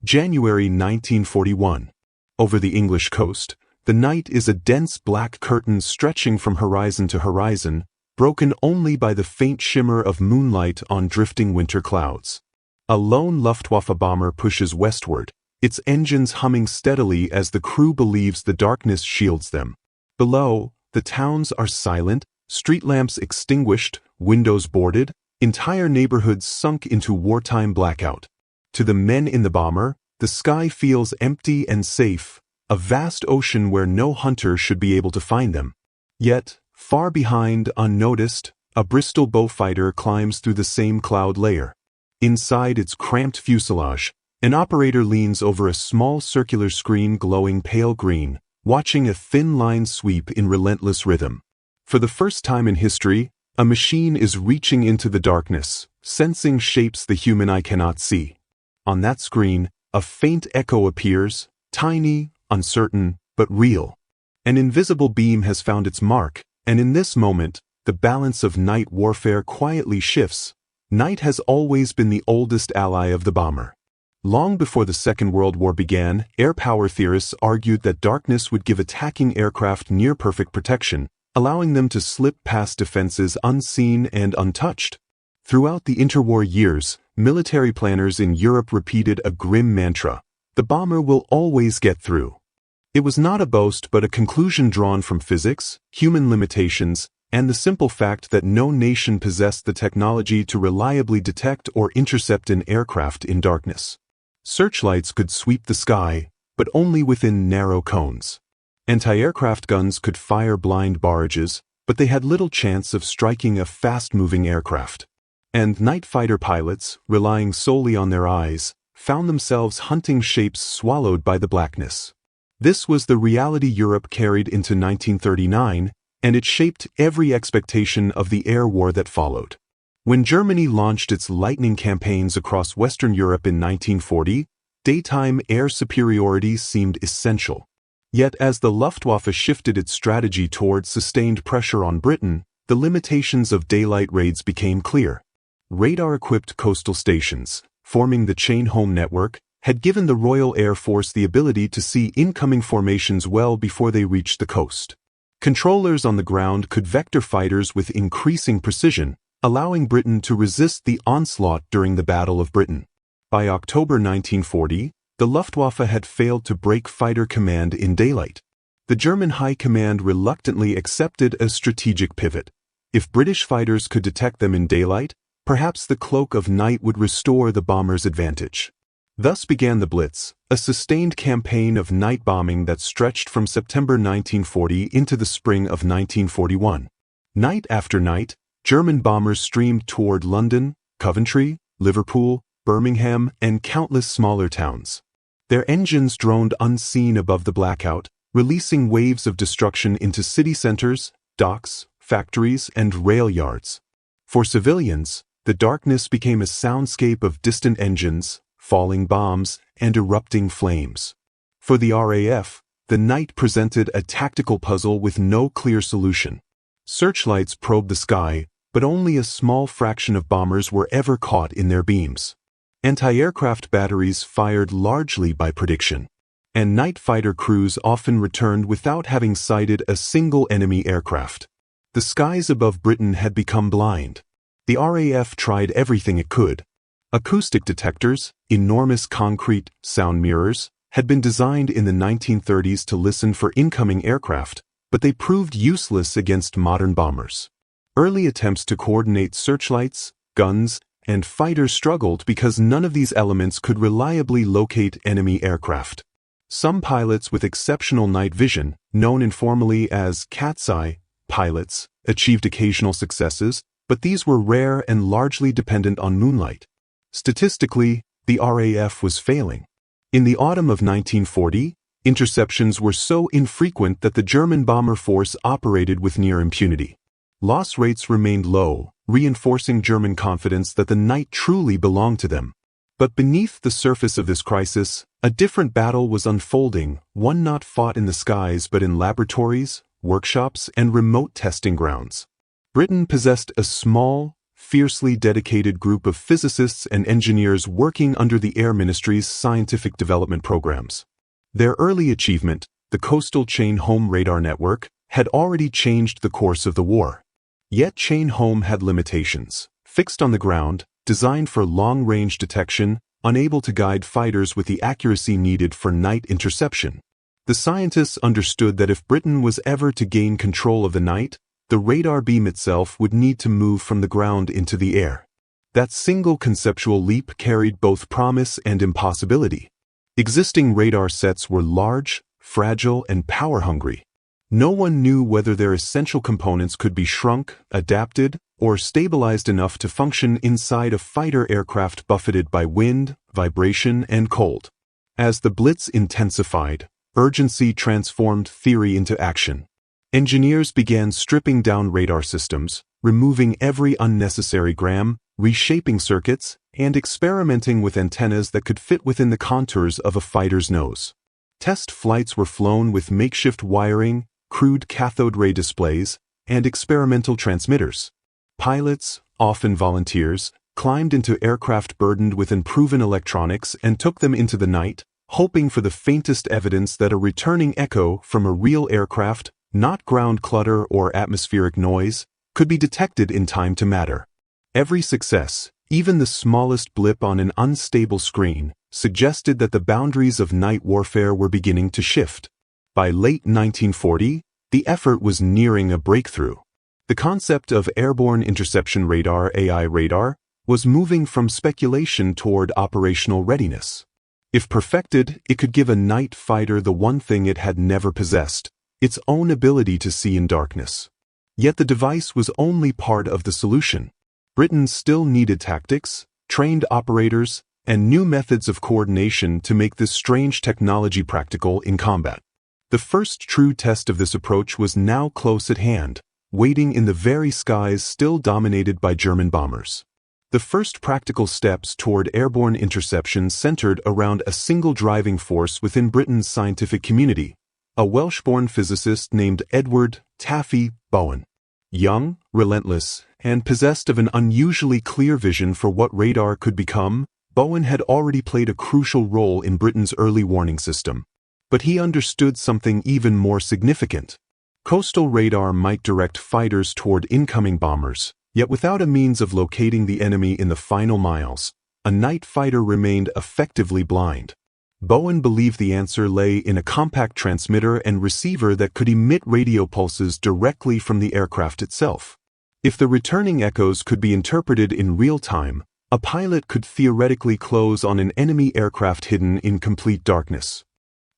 January 1941. Over the English coast, the night is a dense black curtain stretching from horizon to horizon, broken only by the faint shimmer of moonlight on drifting winter clouds. A lone Luftwaffe bomber pushes westward, its engines humming steadily as the crew believes the darkness shields them. Below, the towns are silent, street lamps extinguished, windows boarded, entire neighborhoods sunk into wartime blackout. To the men in the bomber, the sky feels empty and safe, a vast ocean where no hunter should be able to find them. Yet, far behind, unnoticed, a Bristol Beaufighter climbs through the same cloud layer. Inside its cramped fuselage, an operator leans over a small circular screen glowing pale green, watching a thin line sweep in relentless rhythm. For the first time in history, a machine is reaching into the darkness, sensing shapes the human eye cannot see. On that screen, a faint echo appears, tiny, uncertain, but real. An invisible beam has found its mark, and in this moment, the balance of night warfare quietly shifts. Night has always been the oldest ally of the bomber. Long before the Second World War began, air power theorists argued that darkness would give attacking aircraft near-perfect protection, allowing them to slip past defenses unseen and untouched. Throughout the interwar years, military planners in Europe repeated a grim mantra: the bomber will always get through. It was not a boast but a conclusion drawn from physics, human limitations, and the simple fact that no nation possessed the technology to reliably detect or intercept an aircraft in darkness. Searchlights could sweep the sky, but only within narrow cones. Anti-aircraft guns could fire blind barrages, but they had little chance of striking a fast-moving aircraft. And night fighter pilots, relying solely on their eyes, found themselves hunting shapes swallowed by the blackness. This was the reality Europe carried into 1939, and it shaped every expectation of the air war that followed. When Germany launched its lightning campaigns across Western Europe in 1940, daytime air superiority seemed essential. Yet as the Luftwaffe shifted its strategy toward sustained pressure on Britain, the limitations of daylight raids became clear. Radar-equipped coastal stations, forming the chain home network, had given the Royal Air Force the ability to see incoming formations well before they reached the coast. Controllers on the ground could vector fighters with increasing precision, allowing Britain to resist the onslaught during the Battle of Britain. By October 1940, the Luftwaffe had failed to break fighter command in daylight. The German High Command reluctantly accepted a strategic pivot. If British fighters could detect them in daylight, perhaps the cloak of night would restore the bomber's advantage. Thus began the Blitz, a sustained campaign of night bombing that stretched from September 1940 into the spring of 1941. Night after night, German bombers streamed toward London, Coventry, Liverpool, Birmingham, and countless smaller towns. Their engines droned unseen above the blackout, releasing waves of destruction into city centers, docks, factories, and rail yards. For civilians, the darkness became a soundscape of distant engines, falling bombs, and erupting flames. For the RAF, the night presented a tactical puzzle with no clear solution. Searchlights probed the sky, but only a small fraction of bombers were ever caught in their beams. Anti-aircraft batteries fired largely by prediction, and night fighter crews often returned without having sighted a single enemy aircraft. The skies above Britain had become blind. The RAF tried everything it could. Acoustic detectors, enormous concrete sound mirrors, had been designed in the 1930s to listen for incoming aircraft, but they proved useless against modern bombers. Early attempts to coordinate searchlights, guns, and fighters struggled because none of these elements could reliably locate enemy aircraft. Some pilots with exceptional night vision, known informally as cat's eye pilots, achieved occasional successes, but these were rare and largely dependent on moonlight. Statistically, the RAF was failing. In the autumn of 1940, interceptions were so infrequent that the German bomber force operated with near impunity. Loss rates remained low, reinforcing German confidence that the night truly belonged to them. But beneath the surface of this crisis, a different battle was unfolding, one not fought in the skies but in laboratories, workshops, and remote testing grounds. Britain possessed a small, fiercely dedicated group of physicists and engineers working under the Air Ministry's scientific development programs. Their early achievement, the Coastal Chain Home Radar Network, had already changed the course of the war. Yet Chain Home had limitations. Fixed on the ground, designed for long-range detection, unable to guide fighters with the accuracy needed for night interception. The scientists understood that if Britain was ever to gain control of the night, the radar beam itself would need to move from the ground into the air. That single conceptual leap carried both promise and impossibility. Existing radar sets were large, fragile, and power-hungry. No one knew whether their essential components could be shrunk, adapted, or stabilized enough to function inside a fighter aircraft buffeted by wind, vibration, and cold. As the Blitz intensified, urgency transformed theory into action. Engineers began stripping down radar systems, removing every unnecessary gram, reshaping circuits, and experimenting with antennas that could fit within the contours of a fighter's nose. Test flights were flown with makeshift wiring, crude cathode ray displays, and experimental transmitters. Pilots, often volunteers, climbed into aircraft burdened with unproven electronics and took them into the night, hoping for the faintest evidence that a returning echo from a real aircraft, not ground clutter or atmospheric noise, could be detected in time to matter. Every success, even the smallest blip on an unstable screen, suggested that the boundaries of night warfare were beginning to shift. By late 1940, the effort was nearing a breakthrough. The concept of airborne interception radar (AI radar) was moving from speculation toward operational readiness. If perfected, it could give a night fighter the one thing it had never possessed, its own ability to see in darkness. Yet the device was only part of the solution. Britain still needed tactics, trained operators, and new methods of coordination to make this strange technology practical in combat. The first true test of this approach was now close at hand, waiting in the very skies still dominated by German bombers. The first practical steps toward airborne interception centered around a single driving force within Britain's scientific community, a Welsh-born physicist named Edward Taffy Bowen. Young, relentless, and possessed of an unusually clear vision for what radar could become, Bowen had already played a crucial role in Britain's early warning system. But he understood something even more significant. Coastal radar might direct fighters toward incoming bombers, yet without a means of locating the enemy in the final miles, a night fighter remained effectively blind. Bowen believed the answer lay in a compact transmitter and receiver that could emit radio pulses directly from the aircraft itself. If the returning echoes could be interpreted in real time, a pilot could theoretically close on an enemy aircraft hidden in complete darkness.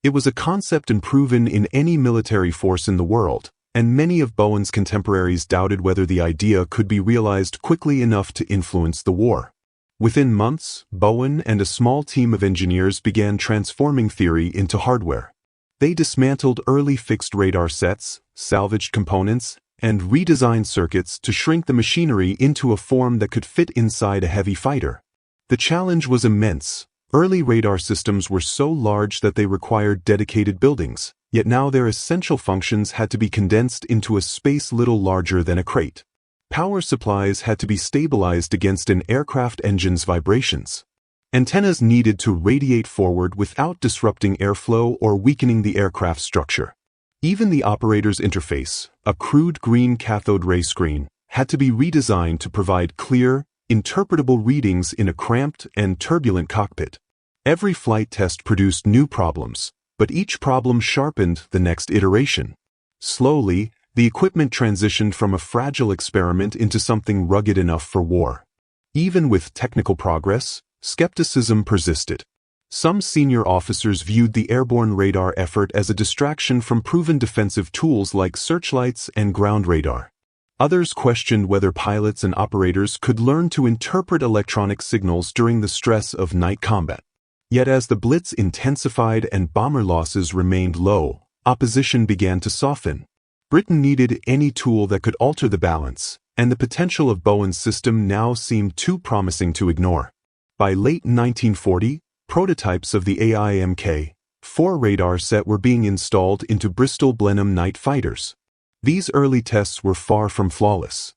It was a concept unproven in any military force in the world, and many of Bowen's contemporaries doubted whether the idea could be realized quickly enough to influence the war. Within months, Bowen and a small team of engineers began transforming theory into hardware. They dismantled early fixed radar sets, salvaged components, and redesigned circuits to shrink the machinery into a form that could fit inside a heavy fighter. The challenge was immense. Early radar systems were so large that they required dedicated buildings, yet now their essential functions had to be condensed into a space little larger than a crate. Power supplies had to be stabilized against an aircraft engine's vibrations. Antennas needed to radiate forward without disrupting airflow or weakening the aircraft's structure. Even the operator's interface, a crude green cathode ray screen, had to be redesigned to provide clear, interpretable readings in a cramped and turbulent cockpit. Every flight test produced new problems, but each problem sharpened the next iteration. Slowly, the equipment transitioned from a fragile experiment into something rugged enough for war. Even with technical progress, skepticism persisted. Some senior officers viewed the airborne radar effort as a distraction from proven defensive tools like searchlights and ground radar. Others questioned whether pilots and operators could learn to interpret electronic signals during the stress of night combat. Yet as the Blitz intensified and bomber losses remained low, opposition began to soften. Britain needed any tool that could alter the balance, and the potential of Bowen's system now seemed too promising to ignore. By late 1940, prototypes of the AIMK-4 radar set were being installed into Bristol Blenheim night fighters. These early tests were far from flawless.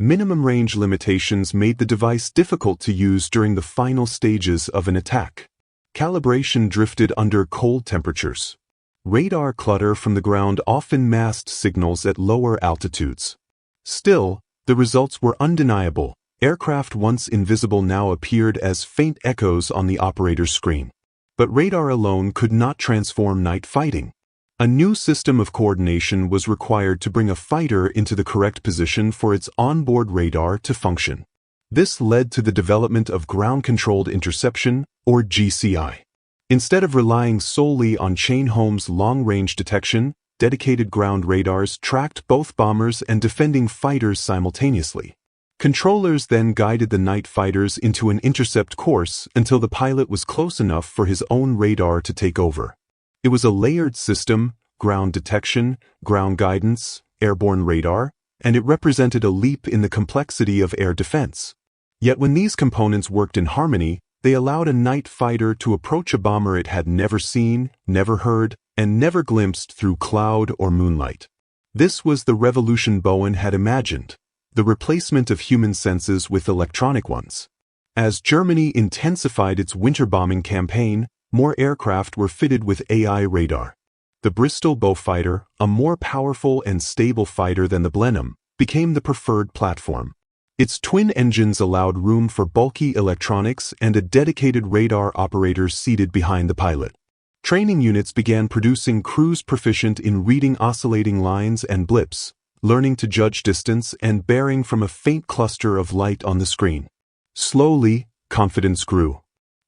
Minimum range limitations made the device difficult to use during the final stages of an attack. Calibration drifted under cold temperatures. Radar clutter from the ground often masked signals at lower altitudes. Still, the results were undeniable. Aircraft once invisible now appeared as faint echoes on the operator's screen. But radar alone could not transform night fighting. A new system of coordination was required to bring a fighter into the correct position for its onboard radar to function. This led to the development of ground-controlled interception, or GCI. Instead of relying solely on Chain-Holmes long-range detection, dedicated ground radars tracked both bombers and defending fighters simultaneously. Controllers then guided the night fighters into an intercept course until the pilot was close enough for his own radar to take over. It was a layered system: ground detection, ground guidance, airborne radar, and it represented a leap in the complexity of air defense. Yet when these components worked in harmony, they allowed a night fighter to approach a bomber it had never seen, never heard, and never glimpsed through cloud or moonlight. This was the revolution Bowen had imagined, the replacement of human senses with electronic ones. As Germany intensified its winter bombing campaign, more aircraft were fitted with AI radar. The Bristol Beaufighter, a more powerful and stable fighter than the Blenheim, became the preferred platform. Its twin engines allowed room for bulky electronics and a dedicated radar operator seated behind the pilot. Training units began producing crews proficient in reading oscillating lines and blips, learning to judge distance and bearing from a faint cluster of light on the screen. Slowly, confidence grew.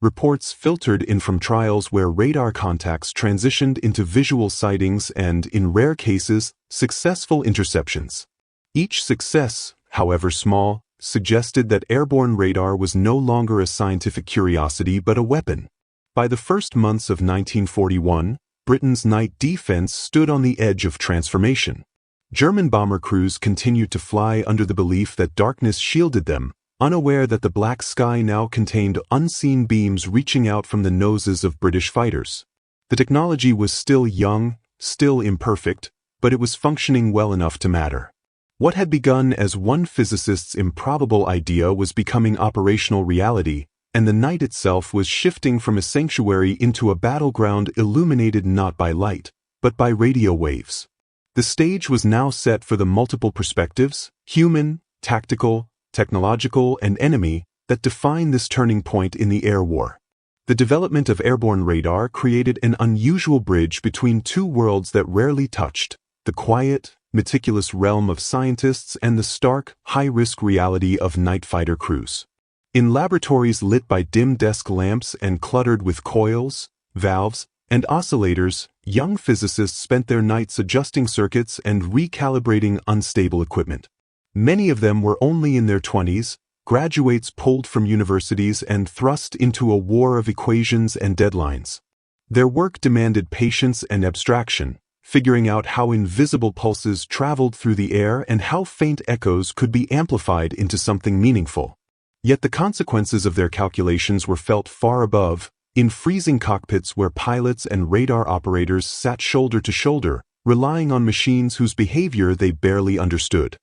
Reports filtered in from trials where radar contacts transitioned into visual sightings and, in rare cases, successful interceptions. Each success, however small, suggested that airborne radar was no longer a scientific curiosity but a weapon. By the first months of 1941, Britain's night defense stood on the edge of transformation. German bomber crews continued to fly under the belief that darkness shielded them, unaware that the black sky now contained unseen beams reaching out from the noses of British fighters. The technology was still young, still imperfect, but it was functioning well enough to matter. What had begun as one physicist's improbable idea was becoming operational reality, and the night itself was shifting from a sanctuary into a battleground illuminated not by light, but by radio waves. The stage was now set for the multiple perspectives, human, tactical, technological, and enemy, that define this turning point in the air war. The development of airborne radar created an unusual bridge between two worlds that rarely touched: the quiet, meticulous realm of scientists and the stark, high-risk reality of night fighter crews. In laboratories lit by dim desk lamps and cluttered with coils, valves, and oscillators, young physicists spent their nights adjusting circuits and recalibrating unstable equipment. Many of them were only in their 20s, graduates pulled from universities and thrust into a war of equations and deadlines. Their work demanded patience and abstraction, figuring out how invisible pulses traveled through the air and how faint echoes could be amplified into something meaningful. Yet the consequences of their calculations were felt far above, in freezing cockpits where pilots and radar operators sat shoulder to shoulder, relying on machines whose behavior they barely understood.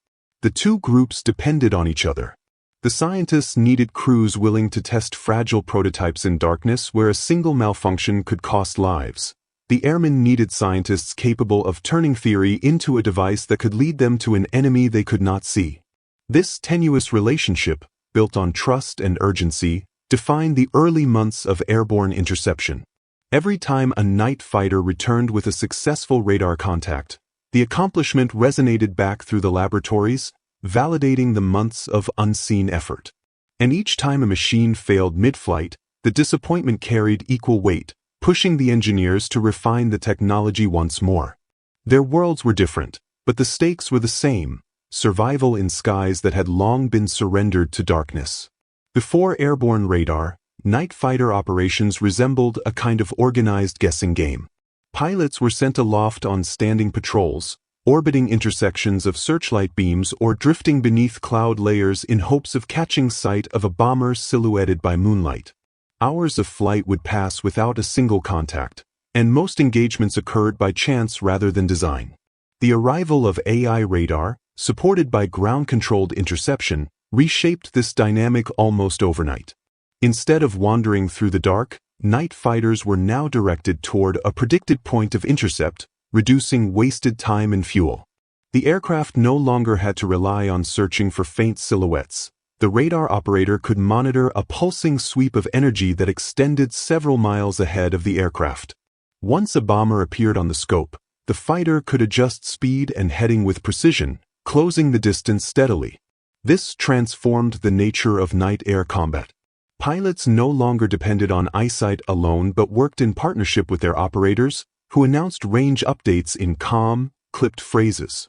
The two groups depended on each other. The scientists needed crews willing to test fragile prototypes in darkness where a single malfunction could cost lives. The airmen needed scientists capable of turning theory into a device that could lead them to an enemy they could not see. This tenuous relationship, built on trust and urgency, defined the early months of airborne interception. Every time a night fighter returned with a successful radar contact, the accomplishment resonated back through the laboratories, validating the months of unseen effort. And each time a machine failed mid-flight, the disappointment carried equal weight, pushing the engineers to refine the technology once more. Their worlds were different, but the stakes were the same: survival in skies that had long been surrendered to darkness. Before airborne radar, night fighter operations resembled a kind of organized guessing game. Pilots were sent aloft on standing patrols, orbiting intersections of searchlight beams or drifting beneath cloud layers in hopes of catching sight of a bomber silhouetted by moonlight. Hours of flight would pass without a single contact, and most engagements occurred by chance rather than design. The arrival of AI radar, supported by ground-controlled interception, reshaped this dynamic almost overnight. Instead of wandering through the dark, night fighters were now directed toward a predicted point of intercept, reducing wasted time and fuel. The aircraft no longer had to rely on searching for faint silhouettes. The radar operator could monitor a pulsing sweep of energy that extended several miles ahead of the aircraft. Once a bomber appeared on the scope, the fighter could adjust speed and heading with precision, closing the distance steadily. This transformed the nature of night air combat. Pilots no longer depended on eyesight alone but worked in partnership with their operators, who announced range updates in calm, clipped phrases.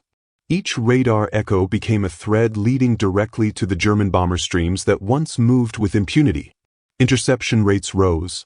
Each radar echo became a thread leading directly to the German bomber streams that once moved with impunity. Interception rates rose,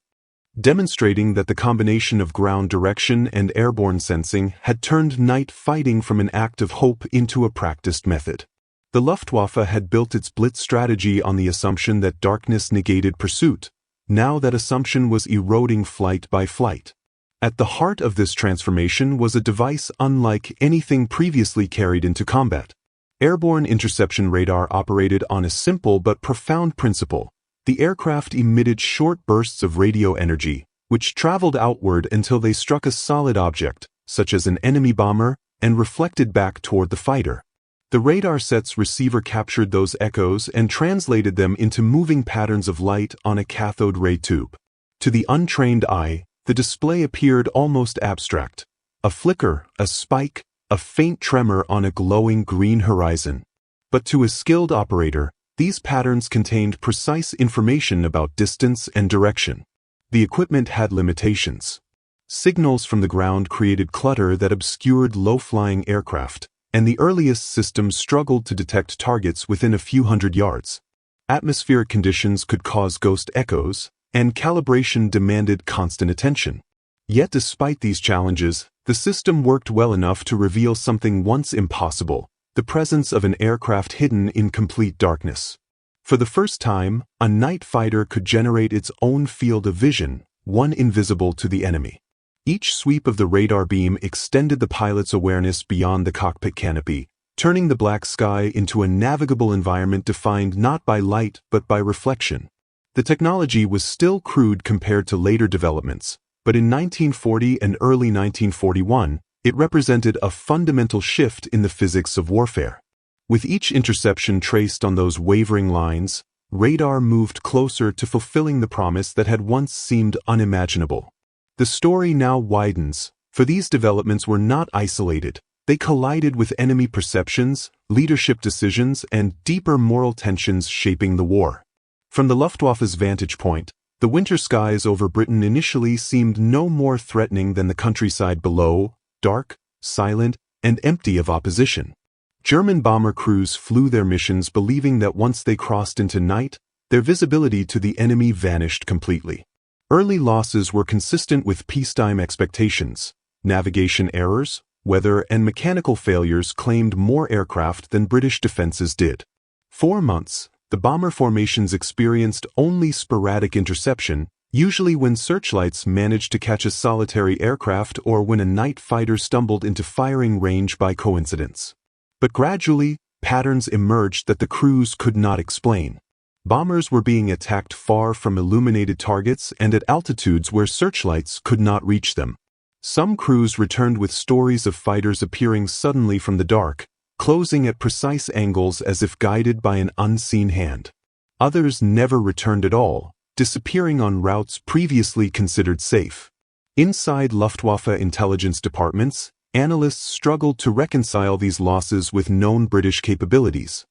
demonstrating that the combination of ground direction and airborne sensing had turned night fighting from an act of hope into a practiced method. The Luftwaffe had built its Blitz strategy on the assumption that darkness negated pursuit. Now that assumption was eroding flight by flight. At the heart of this transformation was a device unlike anything previously carried into combat. Airborne interception radar operated on a simple but profound principle. The aircraft emitted short bursts of radio energy, which traveled outward until they struck a solid object, such as an enemy bomber, and reflected back toward the fighter. The radar set's receiver captured those echoes and translated them into moving patterns of light on a cathode ray tube. To the untrained eye, the display appeared almost abstract. A flicker, a spike, a faint tremor on a glowing green horizon. But to a skilled operator, these patterns contained precise information about distance and direction. The equipment had limitations. Signals from the ground created clutter that obscured low-flying aircraft, and the earliest systems struggled to detect targets within a few hundred yards. Atmospheric conditions could cause ghost echoes, and calibration demanded constant attention. Yet despite these challenges, the system worked well enough to reveal something once impossible, the presence of an aircraft hidden in complete darkness. For the first time, a night fighter could generate its own field of vision, one invisible to the enemy. Each sweep of the radar beam extended the pilot's awareness beyond the cockpit canopy, turning the black sky into a navigable environment defined not by light but by reflection. The technology was still crude compared to later developments, but in 1940 and early 1941, it represented a fundamental shift in the physics of warfare. With each interception traced on those wavering lines, radar moved closer to fulfilling the promise that had once seemed unimaginable. The story now widens, for these developments were not isolated. They collided with enemy perceptions, leadership decisions, and deeper moral tensions shaping the war. From the Luftwaffe's vantage point, the winter skies over Britain initially seemed no more threatening than the countryside below, dark, silent, and empty of opposition. German bomber crews flew their missions believing that once they crossed into night, their visibility to the enemy vanished completely. Early losses were consistent with peacetime expectations. Navigation errors, weather, and mechanical failures claimed more aircraft than British defenses did. 4 months, the bomber formations experienced only sporadic interception, usually when searchlights managed to catch a solitary aircraft or when a night fighter stumbled into firing range by coincidence. But gradually, patterns emerged that the crews could not explain. Bombers were being attacked far from illuminated targets and at altitudes where searchlights could not reach them. Some crews returned with stories of fighters appearing suddenly from the dark, closing at precise angles as if guided by an unseen hand. Others never returned at all, disappearing on routes previously considered safe. Inside Luftwaffe intelligence departments, analysts struggled to reconcile these losses with known British capabilities.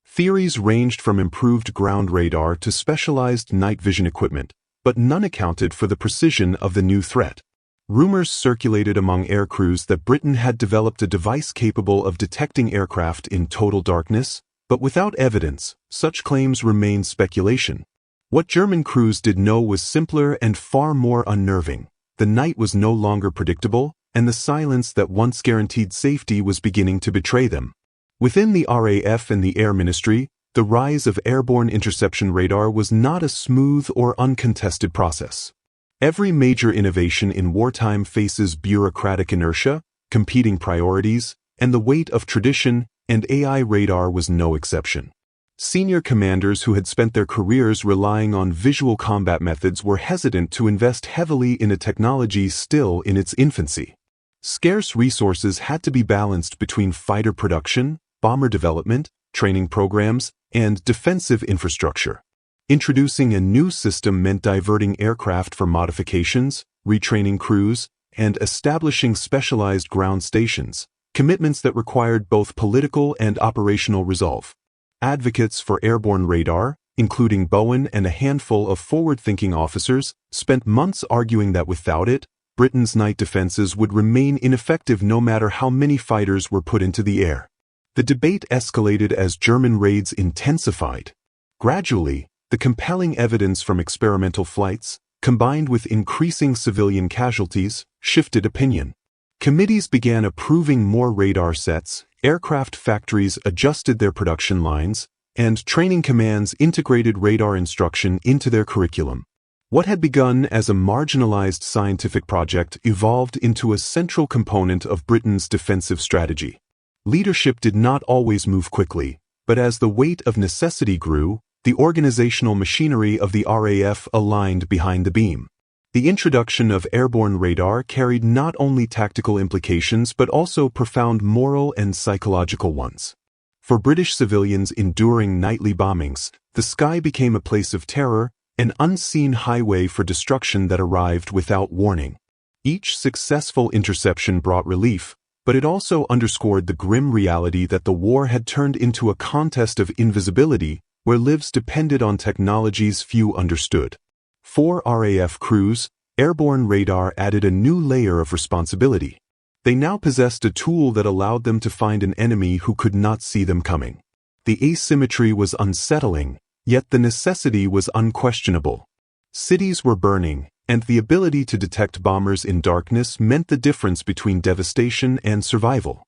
Theories ranged from improved ground radar to specialized night vision equipment, but none accounted for the precision of the new threat. Rumors circulated among aircrews that Britain had developed a device capable of detecting aircraft in total darkness, but without evidence, such claims remained speculation. What German crews did know was simpler and far more unnerving. The night was no longer predictable, and the silence that once guaranteed safety was beginning to betray them. Within the RAF and the Air Ministry, the rise of airborne interception radar was not a smooth or uncontested process. Every major innovation in wartime faces bureaucratic inertia, competing priorities, and the weight of tradition, and AI radar was no exception. Senior commanders who had spent their careers relying on visual combat methods were hesitant to invest heavily in a technology still in its infancy. Scarce resources had to be balanced between fighter production, bomber development, training programs, and defensive infrastructure. Introducing a new system meant diverting aircraft for modifications, retraining crews, and establishing specialized ground stations, commitments that required both political and operational resolve. Advocates for airborne radar, including Bowen and a handful of forward-thinking officers, spent months arguing that without it, Britain's night defenses would remain ineffective no matter how many fighters were put into the air. The debate escalated as German raids intensified. Gradually, the compelling evidence from experimental flights, combined with increasing civilian casualties, shifted opinion. Committees began approving more radar sets, aircraft factories adjusted their production lines, and training commands integrated radar instruction into their curriculum. What had begun as a marginalized scientific project evolved into a central component of Britain's defensive strategy. Leadership did not always move quickly, but as the weight of necessity grew, the organizational machinery of the RAF aligned behind the beam. The introduction of airborne radar carried not only tactical implications but also profound moral and psychological ones. For British civilians enduring nightly bombings, the sky became a place of terror, an unseen highway for destruction that arrived without warning. Each successful interception brought relief, but it also underscored the grim reality that the war had turned into a contest of invisibility where lives depended on technologies few understood. For RAF crews, airborne radar added a new layer of responsibility. They now possessed a tool that allowed them to find an enemy who could not see them coming. The asymmetry was unsettling, yet the necessity was unquestionable. Cities were burning, and the ability to detect bombers in darkness meant the difference between devastation and survival.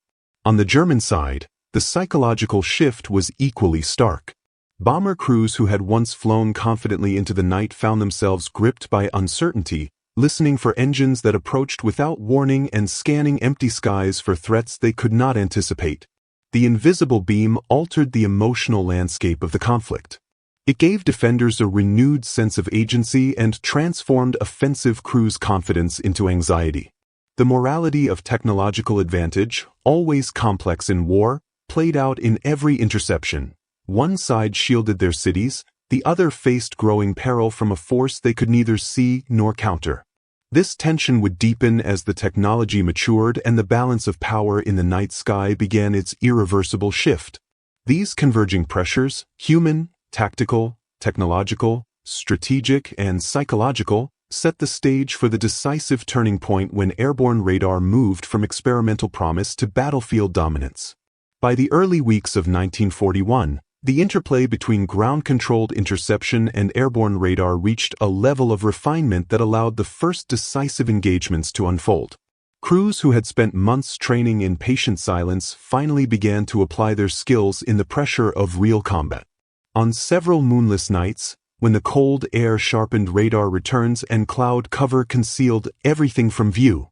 On the German side, the psychological shift was equally stark. Bomber crews who had once flown confidently into the night found themselves gripped by uncertainty, listening for engines that approached without warning and scanning empty skies for threats they could not anticipate. The invisible beam altered the emotional landscape of the conflict. It gave defenders a renewed sense of agency and transformed offensive crews' confidence into anxiety. The morality of technological advantage, always complex in war, played out in every interception. One side shielded their cities, the other faced growing peril from a force they could neither see nor counter. This tension would deepen as the technology matured and the balance of power in the night sky began its irreversible shift. These converging pressures, human, tactical, technological, strategic, and psychological, set the stage for the decisive turning point when airborne radar moved from experimental promise to battlefield dominance. By the early weeks of 1941, the interplay between ground-controlled interception and airborne radar reached a level of refinement that allowed the first decisive engagements to unfold. Crews who had spent months training in patient silence finally began to apply their skills in the pressure of real combat. On several moonless nights, when the cold air sharpened radar returns and cloud cover concealed everything from view,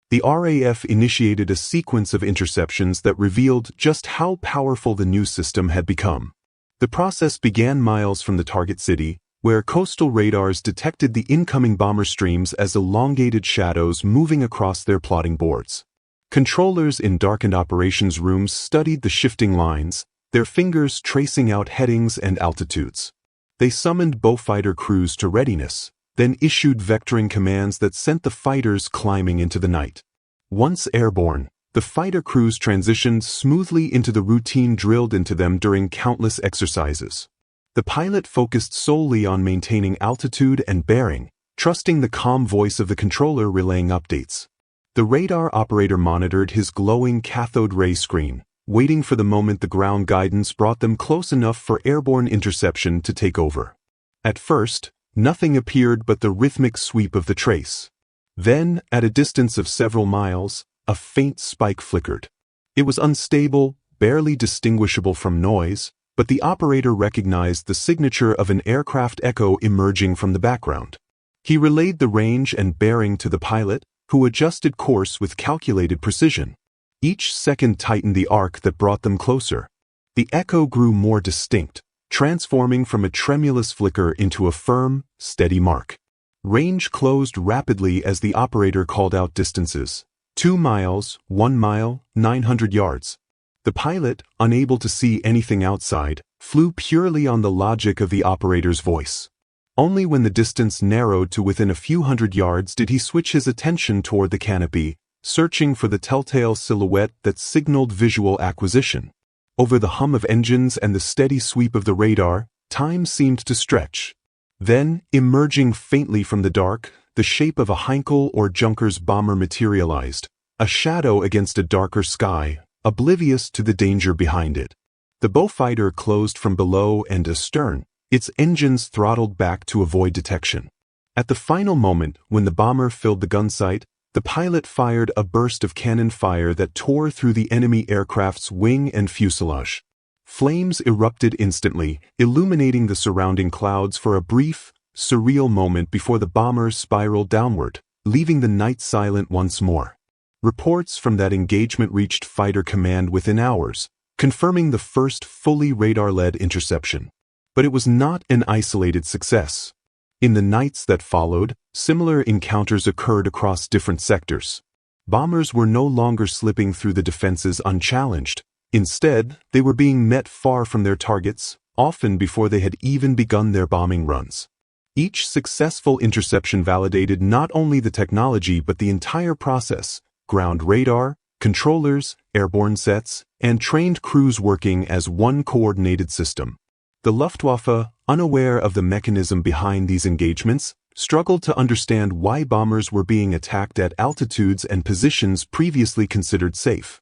the RAF initiated a sequence of interceptions that revealed just how powerful the new system had become. The process began miles from the target city, where coastal radars detected the incoming bomber streams as elongated shadows moving across their plotting boards. Controllers in darkened operations rooms studied the shifting lines, their fingers tracing out headings and altitudes. They summoned Beaufighter crews to readiness, then issued vectoring commands that sent the fighters climbing into the night. Once airborne, the fighter crews transitioned smoothly into the routine drilled into them during countless exercises. The pilot focused solely on maintaining altitude and bearing, trusting the calm voice of the controller relaying updates. The radar operator monitored his glowing cathode ray screen, waiting for the moment the ground guidance brought them close enough for airborne interception to take over. At first, nothing appeared but the rhythmic sweep of the trace. Then, at a distance of several miles, a faint spike flickered. It was unstable, barely distinguishable from noise, but the operator recognized the signature of an aircraft echo emerging from the background. He relayed the range and bearing to the pilot, who adjusted course with calculated precision. Each second tightened the arc that brought them closer. The echo grew more distinct, transforming from a tremulous flicker into a firm, steady mark. Range closed rapidly as the operator called out distances. 2 miles, 1 mile, 900 yards. The pilot, unable to see anything outside, flew purely on the logic of the operator's voice. Only when the distance narrowed to within a few hundred yards did he switch his attention toward the canopy, searching for the telltale silhouette that signaled visual acquisition. Over the hum of engines and the steady sweep of the radar, time seemed to stretch. Then, emerging faintly from the dark, the shape of a Heinkel or Junkers bomber materialized, a shadow against a darker sky, oblivious to the danger behind it. The Beaufighter closed from below and astern, its engines throttled back to avoid detection. At the final moment, when the bomber filled the gun sight, the pilot fired a burst of cannon fire that tore through the enemy aircraft's wing and fuselage. Flames erupted instantly, illuminating the surrounding clouds for a brief, surreal moment before the bomber spiraled downward, leaving the night silent once more. Reports from that engagement reached Fighter Command within hours, confirming the first fully radar-led interception. But it was not an isolated success. In the nights that followed, similar encounters occurred across different sectors. Bombers were no longer slipping through the defenses unchallenged. Instead, they were being met far from their targets, often before they had even begun their bombing runs. Each successful interception validated not only the technology but the entire process: ground radar, controllers, airborne sets, and trained crews working as one coordinated system. The Luftwaffe, unaware of the mechanism behind these engagements, struggled to understand why bombers were being attacked at altitudes and positions previously considered safe.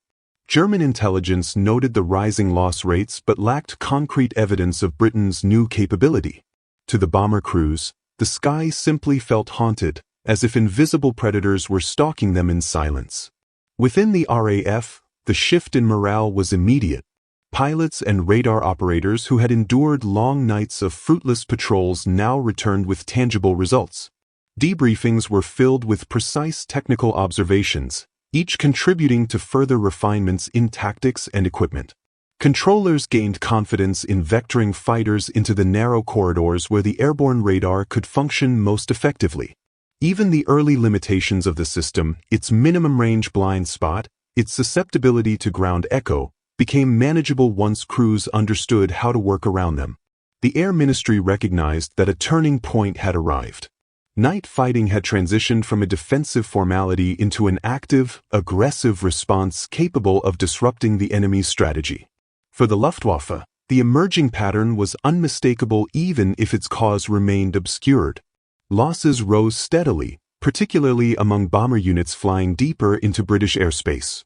German intelligence noted the rising loss rates but lacked concrete evidence of Britain's new capability. To the bomber crews, the sky simply felt haunted, as if invisible predators were stalking them in silence. Within the RAF, the shift in morale was immediate. Pilots and radar operators who had endured long nights of fruitless patrols now returned with tangible results. Debriefings were filled with precise technical observations, each contributing to further refinements in tactics and equipment. Controllers gained confidence in vectoring fighters into the narrow corridors where the airborne radar could function most effectively. Even the early limitations of the system, its minimum range blind spot, its susceptibility to ground echo, became manageable once crews understood how to work around them. The Air Ministry recognized that a turning point had arrived. Night fighting had transitioned from a defensive formality into an active, aggressive response capable of disrupting the enemy's strategy. For the Luftwaffe, the emerging pattern was unmistakable even if its cause remained obscured. Losses rose steadily, particularly among bomber units flying deeper into British airspace.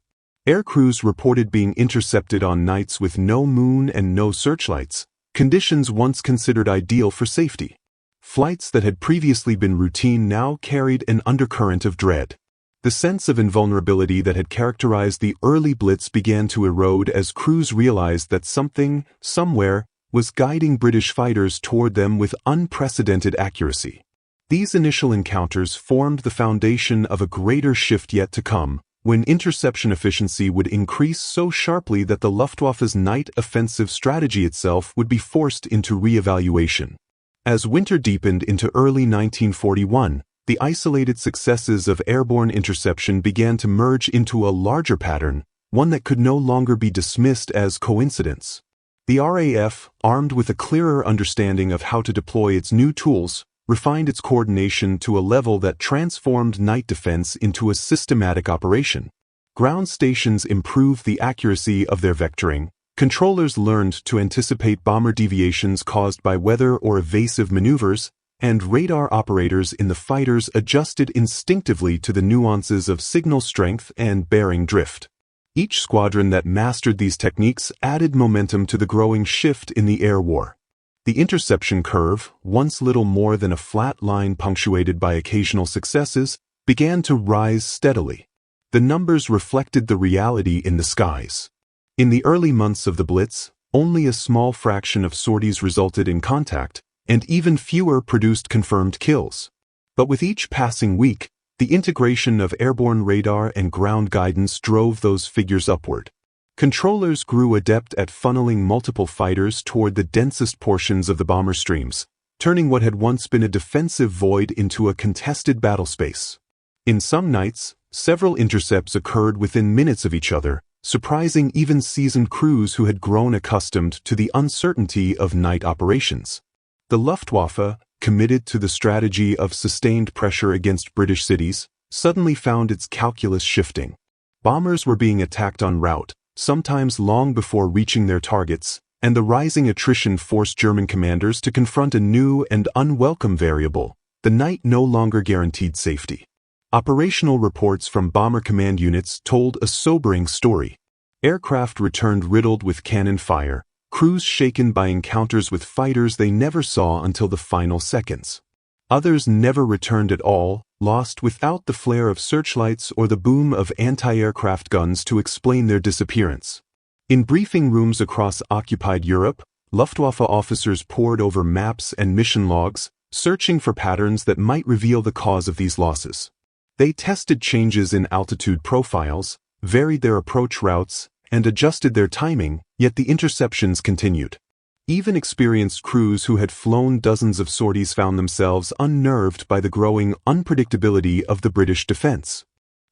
Aircrews reported being intercepted on nights with no moon and no searchlights, conditions once considered ideal for safety. Flights that had previously been routine now carried an undercurrent of dread. The sense of invulnerability that had characterized the early Blitz began to erode as crews realized that something, somewhere, was guiding British fighters toward them with unprecedented accuracy. These initial encounters formed the foundation of a greater shift yet to come, when interception efficiency would increase so sharply that the Luftwaffe's night offensive strategy itself would be forced into re-evaluation. As winter deepened into early 1941, the isolated successes of airborne interception began to merge into a larger pattern, one that could no longer be dismissed as coincidence. The RAF, armed with a clearer understanding of how to deploy its new tools, refined its coordination to a level that transformed night defense into a systematic operation. Ground stations improved the accuracy of their vectoring, controllers learned to anticipate bomber deviations caused by weather or evasive maneuvers, and radar operators in the fighters adjusted instinctively to the nuances of signal strength and bearing drift. Each squadron that mastered these techniques added momentum to the growing shift in the air war. The interception curve, once little more than a flat line punctuated by occasional successes, began to rise steadily. The numbers reflected the reality in the skies. In the early months of the Blitz, only a small fraction of sorties resulted in contact, and even fewer produced confirmed kills. But with each passing week, The integration of airborne radar and ground guidance drove those figures upward. Controllers grew adept at funneling multiple fighters toward the densest portions of the bomber streams, turning what had once been a defensive void into a contested battle space. In some nights, several intercepts occurred within minutes of each other, surprising even seasoned crews who had grown accustomed to the uncertainty of night operations. The Luftwaffe, committed to the strategy of sustained pressure against British cities, suddenly found its calculus shifting. Bombers were being attacked en route, sometimes long before reaching their targets, and the rising attrition forced German commanders to confront a new and unwelcome variable. The night no longer guaranteed safety. Operational reports from bomber command units told a sobering story. Aircraft returned riddled with cannon fire, crews shaken by encounters with fighters they never saw until the final seconds. Others never returned at all, lost without the flare of searchlights or the boom of anti-aircraft guns to explain their disappearance. In briefing rooms across occupied Europe, Luftwaffe officers pored over maps and mission logs, searching for patterns that might reveal the cause of these losses. They tested changes in altitude profiles, varied their approach routes, and adjusted their timing, yet the interceptions continued. Even experienced crews who had flown dozens of sorties found themselves unnerved by the growing unpredictability of the British defense.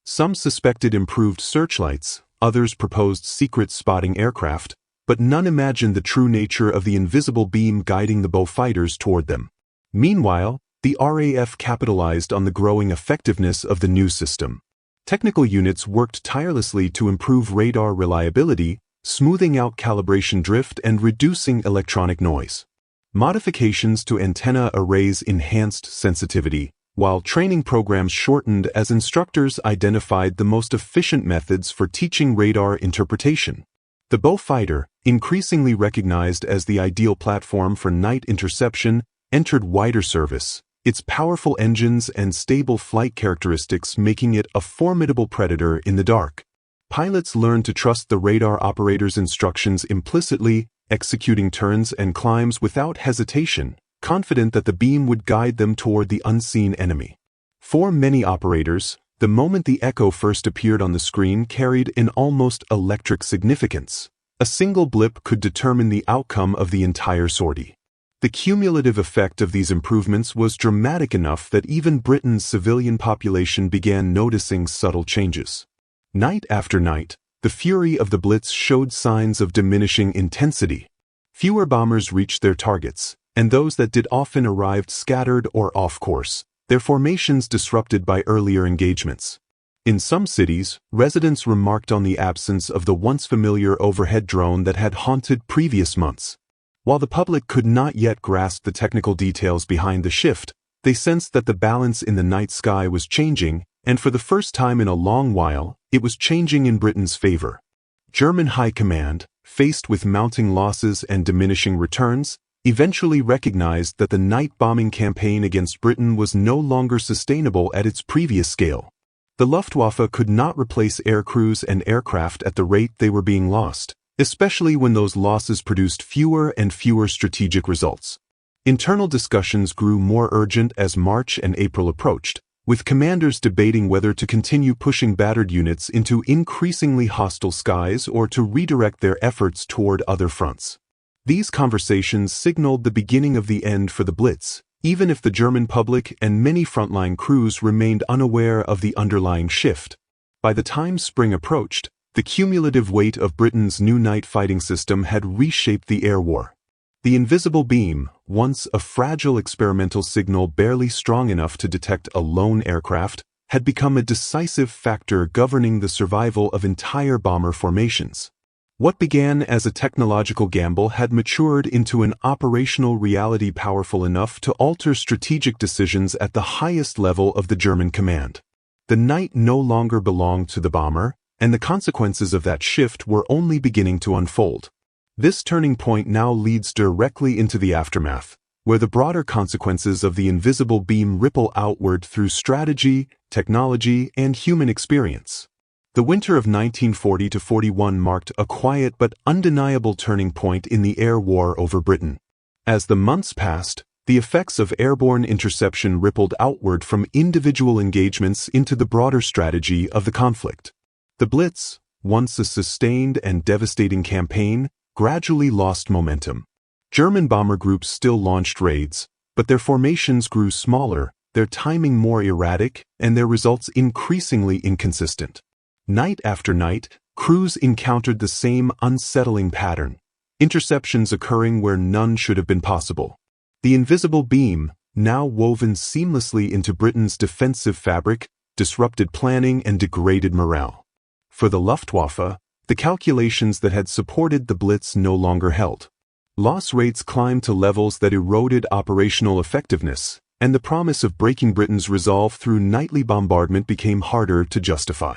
Some suspected improved searchlights, others proposed secret spotting aircraft, but none imagined the true nature of the invisible beam guiding the Beaufighters toward them. Meanwhile, the RAF capitalized on the growing effectiveness of the new system. Technical units worked tirelessly to improve radar reliability, smoothing out calibration drift and reducing electronic noise. Modifications to antenna arrays enhanced sensitivity, while training programs shortened as instructors identified the most efficient methods for teaching radar interpretation. The Beaufighter, increasingly recognized as the ideal platform for night interception, entered wider service, its powerful engines and stable flight characteristics making it a formidable predator in the dark. Pilots learned to trust the radar operator's instructions implicitly, executing turns and climbs without hesitation, confident that the beam would guide them toward the unseen enemy. For many operators, the moment the echo first appeared on the screen carried an almost electric significance. A single blip could determine the outcome of the entire sortie. The cumulative effect of these improvements was dramatic enough that even Britain's civilian population began noticing subtle changes. Night after night, the fury of the Blitz showed signs of diminishing intensity. Fewer bombers reached their targets, and those that did often arrived scattered or off course, their formations disrupted by earlier engagements. In some cities, residents remarked on the absence of the once familiar overhead drone that had haunted previous months. While the public could not yet grasp the technical details behind the shift, they sensed that the balance in the night sky was changing, and for the first time in a long while, it was changing in Britain's favor. German High Command, faced with mounting losses and diminishing returns, eventually recognized that the night bombing campaign against Britain was no longer sustainable at its previous scale. The Luftwaffe could not replace air crews and aircraft at the rate they were being lost, especially when those losses produced fewer and fewer strategic results. Internal discussions grew more urgent as March and April approached, with commanders debating whether to continue pushing battered units into increasingly hostile skies or to redirect their efforts toward other fronts. These conversations signaled the beginning of the end for the Blitz, even if the German public and many frontline crews remained unaware of the underlying shift. By the time spring approached, the cumulative weight of Britain's new night fighting system had reshaped the air war. The invisible beam, once a fragile experimental signal barely strong enough to detect a lone aircraft, had become a decisive factor governing the survival of entire bomber formations. What began as a technological gamble had matured into an operational reality powerful enough to alter strategic decisions at the highest level of the German command. The night no longer belonged to the bomber, and the consequences of that shift were only beginning to unfold. This turning point now leads directly into the aftermath, where the broader consequences of the invisible beam ripple outward through strategy, technology, and human experience. The winter of 1940–41 marked a quiet but undeniable turning point in the air war over Britain. As the months passed, The effects of airborne interception rippled outward from individual engagements into the broader strategy of the conflict. The Blitz, once a sustained and devastating campaign, gradually lost momentum. German bomber groups still launched raids, but their formations grew smaller, their timing more erratic, and their results increasingly inconsistent. Night after night, crews encountered the same unsettling pattern, interceptions occurring where none should have been possible. The invisible beam, now woven seamlessly into Britain's defensive fabric, disrupted planning and degraded morale. For the Luftwaffe, the calculations that had supported the Blitz no longer held. Loss rates climbed to levels that eroded operational effectiveness, and the promise of breaking Britain's resolve through nightly bombardment became harder to justify.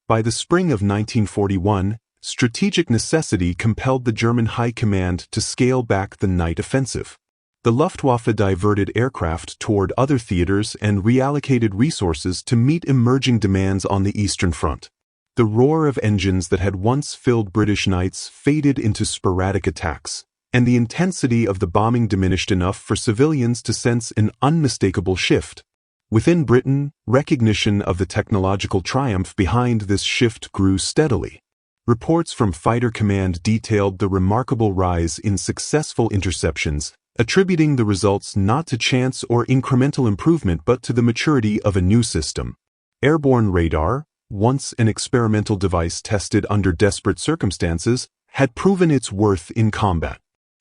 By the spring of 1941, strategic necessity compelled the German High Command to scale back the night offensive. The Luftwaffe diverted aircraft toward other theaters and reallocated resources to meet emerging demands on the Eastern Front. The roar of engines that had once filled British nights faded into sporadic attacks, and the intensity of the bombing diminished enough for civilians to sense an unmistakable shift. Within Britain, recognition of the technological triumph behind this shift grew steadily. Reports from Fighter Command detailed the remarkable rise in successful interceptions, attributing the results not to chance or incremental improvement but to the maturity of a new system. Airborne radar, once an experimental device tested under desperate circumstances, had proven its worth in combat.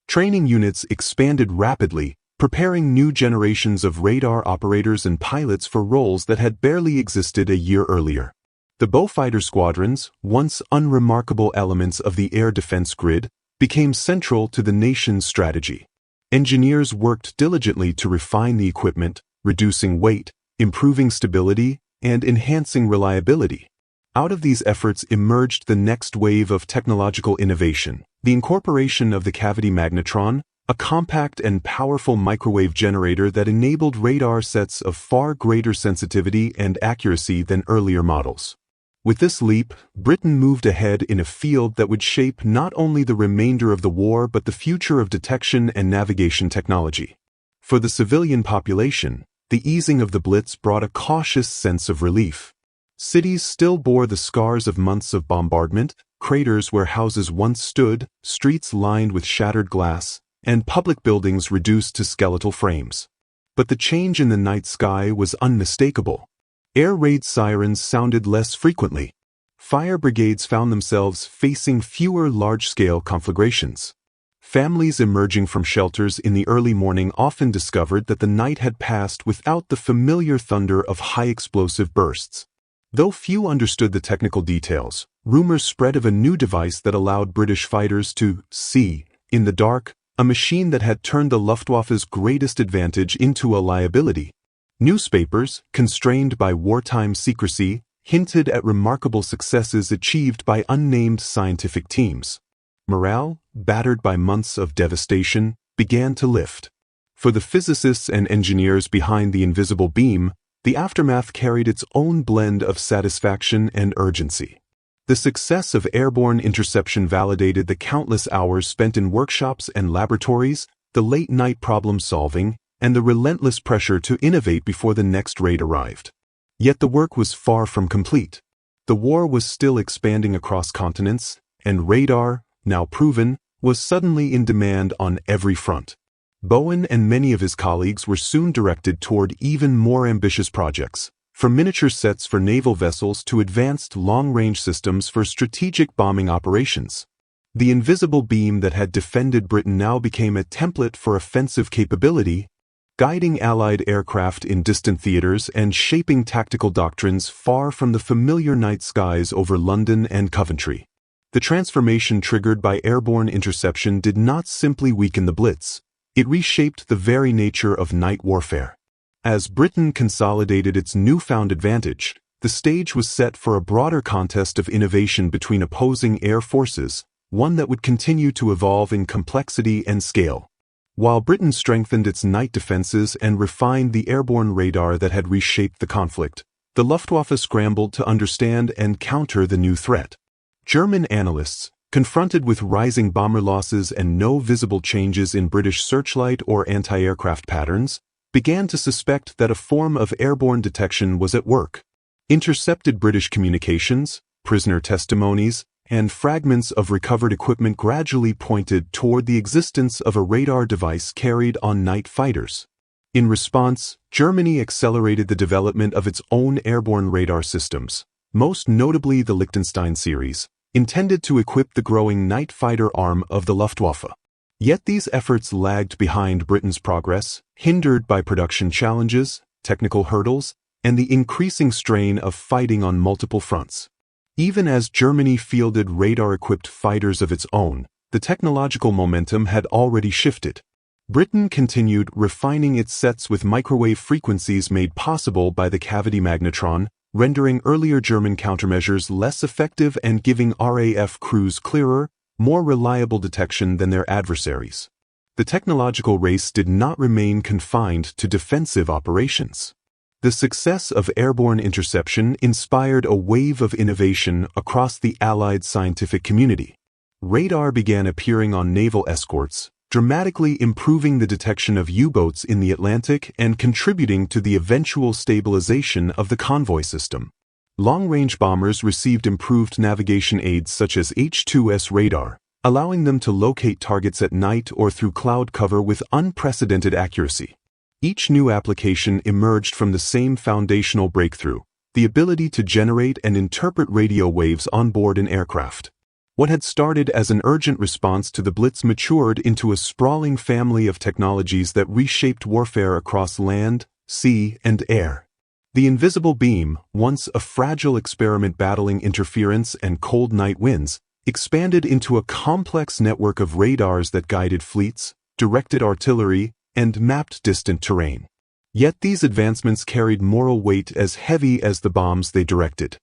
Training units expanded rapidly, preparing new generations of radar operators and pilots for roles that had barely existed a year earlier. The Beaufighter squadrons, once unremarkable elements of the air defense grid, became central to the nation's strategy. Engineers worked diligently to refine the equipment, reducing weight, improving stability, and enhancing reliability. Out of these efforts emerged the next wave of technological innovation, the incorporation of the cavity magnetron, a compact and powerful microwave generator that enabled radar sets of far greater sensitivity and accuracy than earlier models. With this leap, Britain moved ahead in a field that would shape not only the remainder of the war but the future of detection and navigation technology. For the civilian population, the easing of the Blitz brought a cautious sense of relief. Cities still bore the scars of months of bombardment, craters where houses once stood, streets lined with shattered glass, and public buildings reduced to skeletal frames. But the change in the night sky was unmistakable. Air raid sirens sounded less frequently. Fire brigades found themselves facing fewer large-scale conflagrations. Families emerging from shelters in the early morning often discovered that the night had passed without the familiar thunder of high-explosive bursts. Though few understood the technical details, rumors spread of a new device that allowed British fighters to see, in the dark, a machine that had turned the Luftwaffe's greatest advantage into a liability. Newspapers, constrained by wartime secrecy, hinted at remarkable successes achieved by unnamed scientific teams. Morale, battered by months of devastation, began to lift. For the physicists and engineers behind the invisible beam, the aftermath carried its own blend of satisfaction and urgency. The success of airborne interception validated the countless hours spent in workshops and laboratories, the late-night problem-solving, and the relentless pressure to innovate before the next raid arrived. Yet the work was far from complete. The war was still expanding across continents, and radar, now proven, was suddenly in demand on every front. Bowen and many of his colleagues were soon directed toward even more ambitious projects, from miniature sets for naval vessels to advanced long-range systems for strategic bombing operations. The invisible beam that had defended Britain now became a template for offensive capability, guiding Allied aircraft in distant theaters and shaping tactical doctrines far from the familiar night skies over London and Coventry. The transformation triggered by airborne interception did not simply weaken the Blitz. It reshaped the very nature of night warfare. As Britain consolidated its newfound advantage, the stage was set for a broader contest of innovation between opposing air forces, one that would continue to evolve in complexity and scale. While Britain strengthened its night defenses and refined the airborne radar that had reshaped the conflict, the Luftwaffe scrambled to understand and counter the new threat. German analysts, confronted with rising bomber losses and no visible changes in British searchlight or anti-aircraft patterns, began to suspect that a form of airborne detection was at work. Intercepted British communications, prisoner testimonies, and fragments of recovered equipment gradually pointed toward the existence of a radar device carried on night fighters. In response, Germany accelerated the development of its own airborne radar systems, most notably the Liechtenstein series, intended to equip the growing night fighter arm of the Luftwaffe. Yet these efforts lagged behind Britain's progress, hindered by production challenges, technical hurdles, and the increasing strain of fighting on multiple fronts. Even as Germany fielded radar-equipped fighters of its own, the technological momentum had already shifted. Britain continued refining its sets with microwave frequencies made possible by the cavity magnetron, rendering earlier German countermeasures less effective and giving RAF crews clearer, more reliable detection than their adversaries. The technological race did not remain confined to defensive operations. The success of airborne interception inspired a wave of innovation across the Allied scientific community. Radar began appearing on naval escorts, dramatically improving the detection of U-boats in the Atlantic and contributing to the eventual stabilization of the convoy system. Long-range bombers received improved navigation aids such as H-2S radar, allowing them to locate targets at night or through cloud cover with unprecedented accuracy. Each new application emerged from the same foundational breakthrough, the ability to generate and interpret radio waves on board an aircraft. What had started as an urgent response to the Blitz matured into a sprawling family of technologies that reshaped warfare across land, sea, and air. The invisible beam, once a fragile experiment battling interference and cold night winds, expanded into a complex network of radars that guided fleets, directed artillery, and mapped distant terrain. Yet these advancements carried moral weight as heavy as the bombs they directed.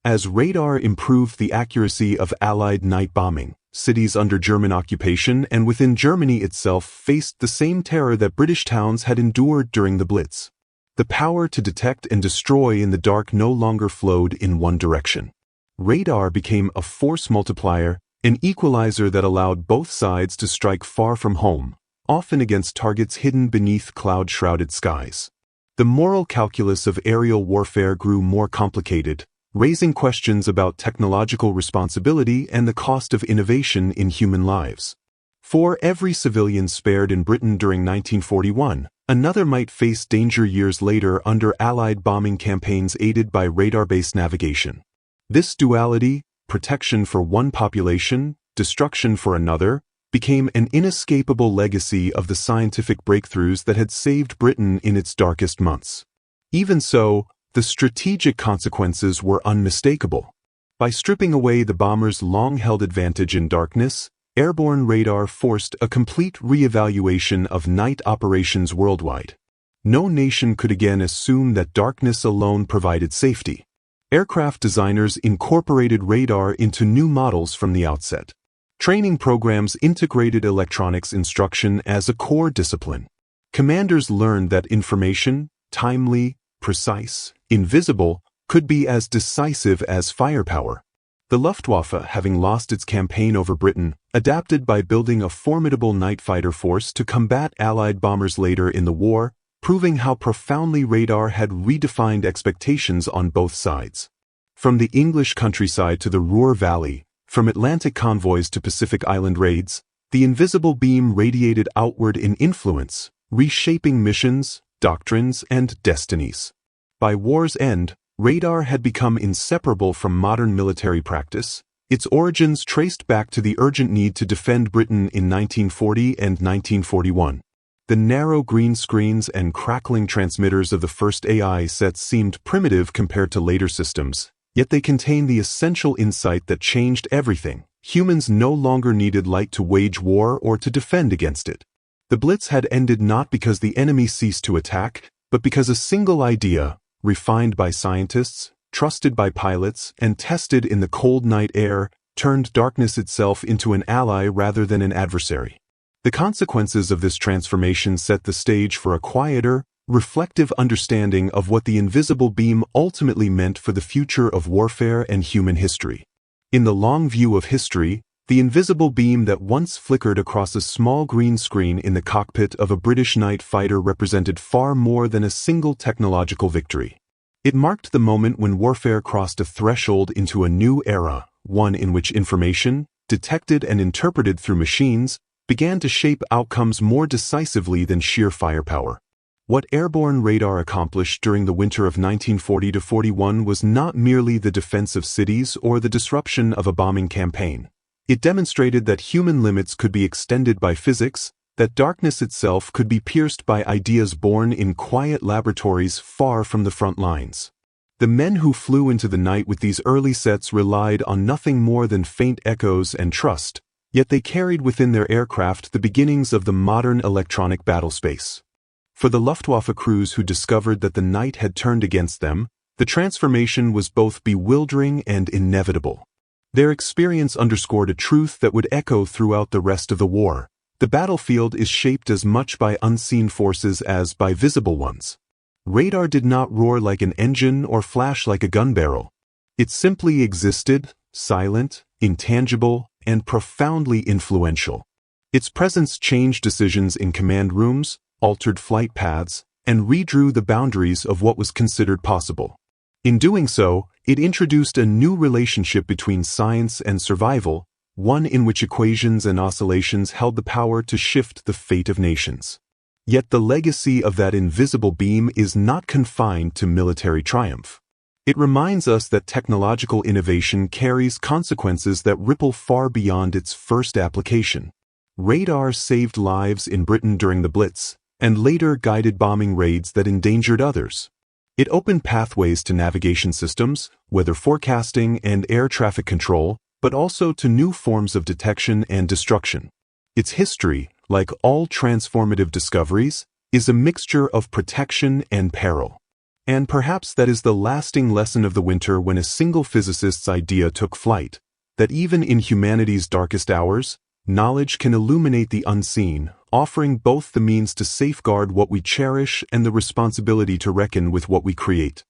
As radar improved the accuracy of Allied night bombing, cities under German occupation and within Germany itself faced the same terror that British towns had endured during the Blitz. The power to detect and destroy in the dark no longer flowed in one direction. Radar became a force multiplier, an equalizer that allowed both sides to strike far from home, often against targets hidden beneath cloud-shrouded skies. The moral calculus of aerial warfare grew more complicated, raising questions about technological responsibility and the cost of innovation in human lives. For every civilian spared in Britain during 1941, another might face danger years later under Allied bombing campaigns aided by radar-based navigation. This duality, protection for one population, destruction for another, became an inescapable legacy of the scientific breakthroughs that had saved Britain in its darkest months. Even so, the strategic consequences were unmistakable. By stripping away the bombers' long-held advantage in darkness, airborne radar forced a complete re-evaluation of night operations worldwide. No nation could again assume that darkness alone provided safety. Aircraft designers incorporated radar into new models from the outset. Training programs integrated electronics instruction as a core discipline. Commanders learned that information, timely, precise, invisible, could be as decisive as firepower. The Luftwaffe, having lost its campaign over Britain, adapted by building a formidable night fighter force to combat Allied bombers later in the war, proving how profoundly radar had redefined expectations on both sides. From the English countryside to the Ruhr Valley, from Atlantic convoys to Pacific Island raids, the invisible beam radiated outward in influence, reshaping missions, doctrines, and destinies. By war's end, radar had become inseparable from modern military practice, its origins traced back to the urgent need to defend Britain in 1940 and 1941. The narrow green screens and crackling transmitters of the first AI sets seemed primitive compared to later systems, yet they contained the essential insight that changed everything. Humans no longer needed light to wage war or to defend against it. The Blitz had ended not because the enemy ceased to attack, but because a single idea, refined by scientists, trusted by pilots, and tested in the cold night air, turned darkness itself into an ally rather than an adversary. The consequences of this transformation set the stage for a quieter, reflective understanding of what the invisible beam ultimately meant for the future of warfare and human history. In the long view of history, The invisible beam that once flickered across a small green screen in the cockpit of a British night fighter represented far more than a single technological victory. It marked the moment when warfare crossed a threshold into a new era, one in which information, detected and interpreted through machines, began to shape outcomes more decisively than sheer firepower. What airborne radar accomplished during the winter of 1940–41 was not merely the defense of cities or the disruption of a bombing campaign. It demonstrated that human limits could be extended by physics, that darkness itself could be pierced by ideas born in quiet laboratories far from the front lines. The men who flew into the night with these early sets relied on nothing more than faint echoes and trust, yet they carried within their aircraft the beginnings of the modern electronic battlespace. For the Luftwaffe crews who discovered that the night had turned against them, the transformation was both bewildering and inevitable. Their experience underscored a truth that would echo throughout the rest of the war. The battlefield is shaped as much by unseen forces as by visible ones. Radar did not roar like an engine or flash like a gun barrel. It simply existed, silent, intangible, and profoundly influential. Its presence changed decisions in command rooms, altered flight paths, and redrew the boundaries of what was considered possible. In doing so, it introduced a new relationship between science and survival, one in which equations and oscillations held the power to shift the fate of nations. Yet the legacy of that invisible beam is not confined to military triumph. It reminds us that technological innovation carries consequences that ripple far beyond its first application. Radar saved lives in Britain during the Blitz, and later guided bombing raids that endangered others. It opened pathways to navigation systems, weather forecasting, and air traffic control, but also to new forms of detection and destruction. Its history, like all transformative discoveries, is a mixture of protection and peril. And perhaps that is the lasting lesson of the winter when a single physicist's idea took flight, that even in humanity's darkest hours, knowledge can illuminate the unseen, offering both the means to safeguard what we cherish and the responsibility to reckon with what we create.